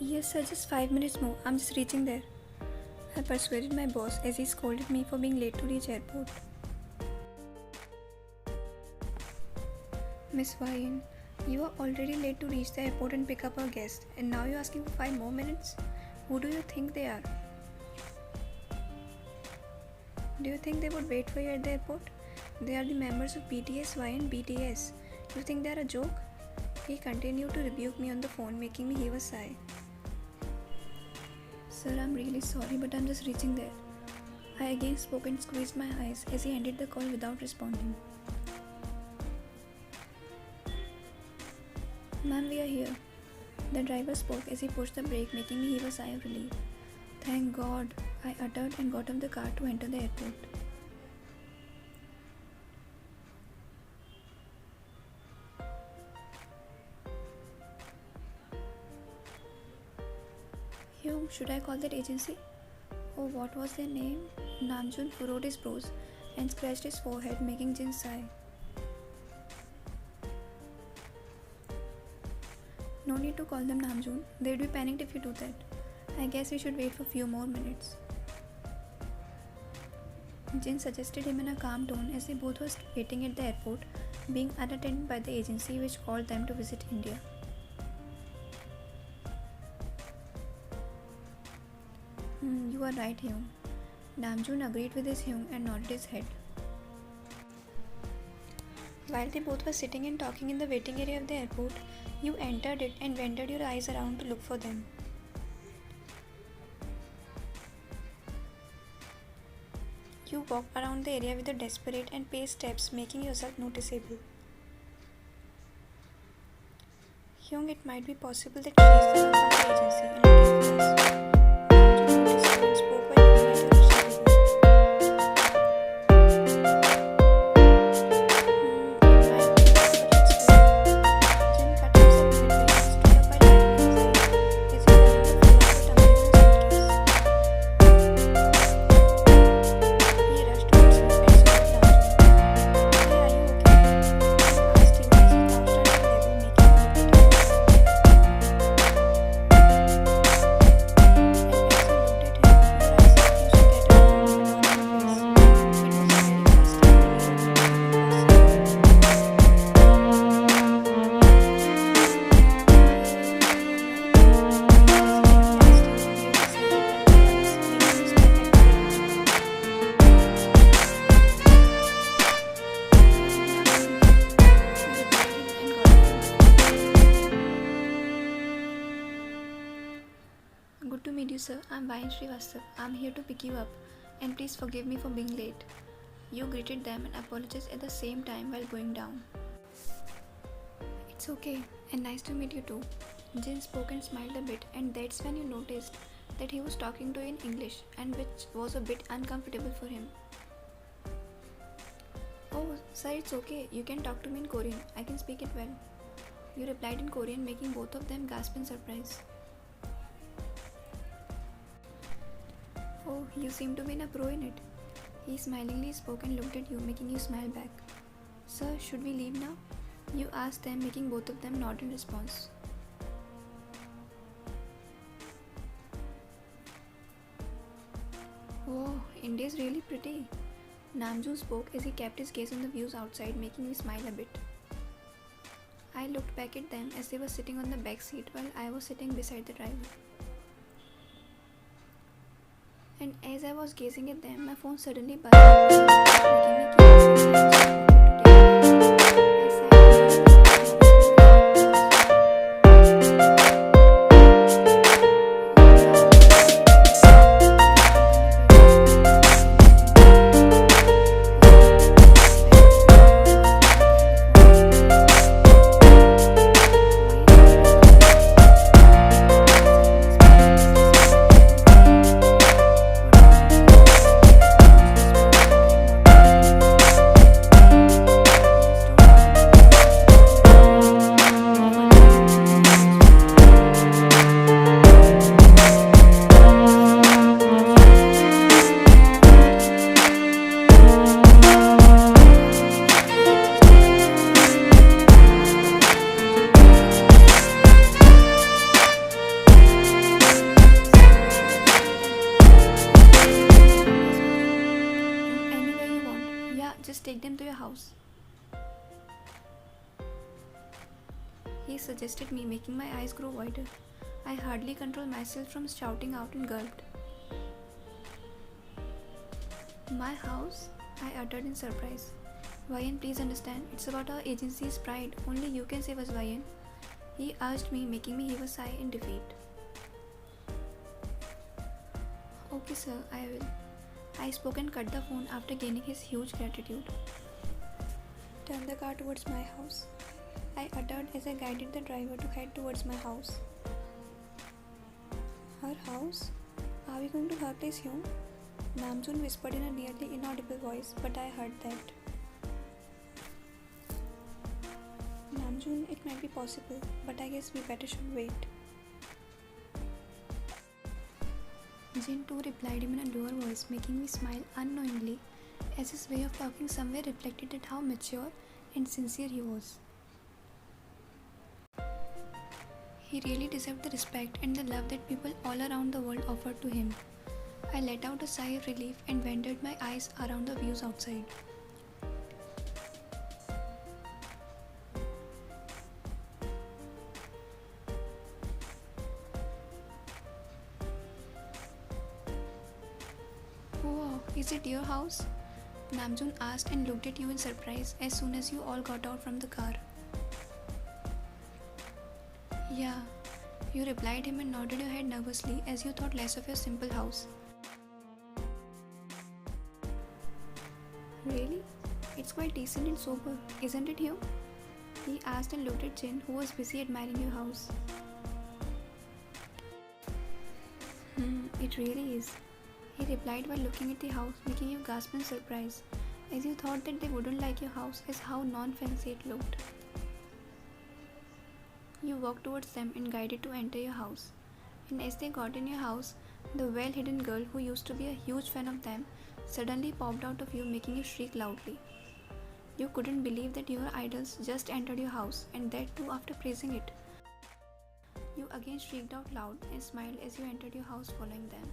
Yes, sir, just 5 minutes more. I'm just reaching there. I persuaded my boss as he scolded me for being late to reach airport. Miss Ryan, you are already late to reach the airport and pick up our guest, and now you're asking for 5 more minutes? Who do you think they are? Do you think they would wait for you at the airport? They are the members of BTS. Why in BTS? You think they are a joke? He continued to rebuke me on the phone, making me heave a sigh. Sir, I'm really sorry, but I'm just reaching there. I again spoke and squeezed my eyes as he ended the call without responding. Ma'am, we are here. The driver spoke as he pushed the brake, making me heave a sigh of relief. Thank God, I uttered and got off the car to enter the airport. Hyung, should I call that agency? Oh, what was their name? Namjoon furrowed his brows and scratched his forehead, making Jin sigh. No need to call them Namjoon. They'd be panicked if you do that. I guess we should wait for a few more minutes. Jin suggested him in a calm tone as they both were waiting at the airport, being unattended by the agency which called them to visit India. You are right, Hyung. Namjoon agreed with his Hyung and nodded his head. While they both were sitting and talking in the waiting area of the airport, you entered it and ventured your eyes around to look for them. You walked around the area with a desperate and paced steps, making yourself noticeable. Hyung, it might be possible that she is the one from the agency and looking for us. Namjoon noticed you and spoke while looking at her shadow. Good to meet you, sir. I'm Vayan Srivastav. I'm here to pick you up, and please forgive me for being late. You greeted them and apologized at the same time while going down. It's okay, and nice to meet you too. Jin spoke and smiled a bit, and that's when you noticed that he was talking to you in English, and which was a bit uncomfortable for him. Oh, sir, it's okay. You can talk to me in Korean. I can speak it well. You replied in Korean, making both of them gasp in surprise. Oh, you seem to be a pro in it. He smilingly spoke and looked at you, making you smile back. Sir, should we leave now? You asked them, making both of them nod in response. Oh, India is really pretty. Namjoon spoke as he kept his gaze on the views outside, making me smile a bit. I looked back at them as they were sitting on the back seat while I was sitting beside the driver. And as I was gazing at them, my phone suddenly buzzed, making me keep my hands on my pocket to take it. I sighed he suggested me, making my eyes grow wider. I hardly controlled myself from shouting out and gulped. My house? I uttered in surprise. Vayan, please understand, it's about our agency's pride. Only you can save us, Vayan. He urged me, making me heave a sigh in defeat. Okay, sir, I will. I spoke and cut the phone after gaining his huge gratitude. Turn the car towards my house, I uttered as I guided the driver to head towards my house. Her house? Are we going to her place here? Namjoon whispered in a nearly inaudible voice, but I heard that. Namjoon, it might be possible, but I guess we better should wait. Jin too replied him in a lower voice, making me smile unknowingly, as his way of talking somewhere reflected at how mature and sincere he was. He really deserved the respect and the love that people all around the world offered to him. I let out a sigh of relief and wandered my eyes around the views outside. Wow, is it your house? Namjoon asked and looked at you in surprise as soon as you all got out from the car. Yeah, you replied him and nodded your head nervously as you thought less of your simple house. Really? It's quite decent and sober, isn't it, Hugh? He asked and looked at Jin, who was busy admiring your house. It really is. He replied while looking at the house, making you gasp in surprise, as you thought that they wouldn't like your house as how non-fancy it looked. You walked towards them and guided to enter your house. And as they got in your house, the well-hidden girl who used to be a huge fan of them suddenly popped out of you, making you shriek loudly. You couldn't believe that your idols just entered your house, and that too after praising it. You again shrieked out loud and smiled as you entered your house following them.